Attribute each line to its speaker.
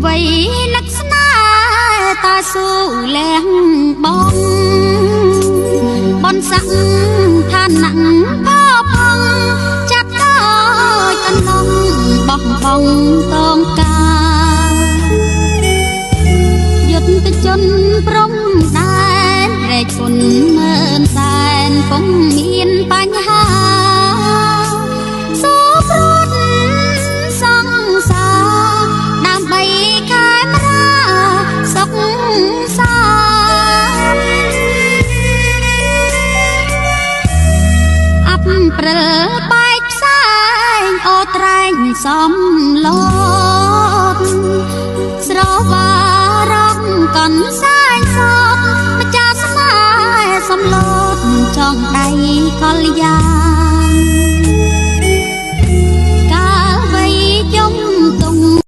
Speaker 1: វ័យនឹកស្នេហ៍តាស៊ូលះបងបនសាក់ឋានៈផផងចាប់ដោយកណ្ដុងបោះបង់តងការយុទ្ធជនព្រំដែនរែកពុនមើលសែនពុំមានបញ្ហាសូប្រត់សង្សារដើម្បីកែមរាសុខសាអប់ព្រិលបែកផ្សែងអូត្រែងសំ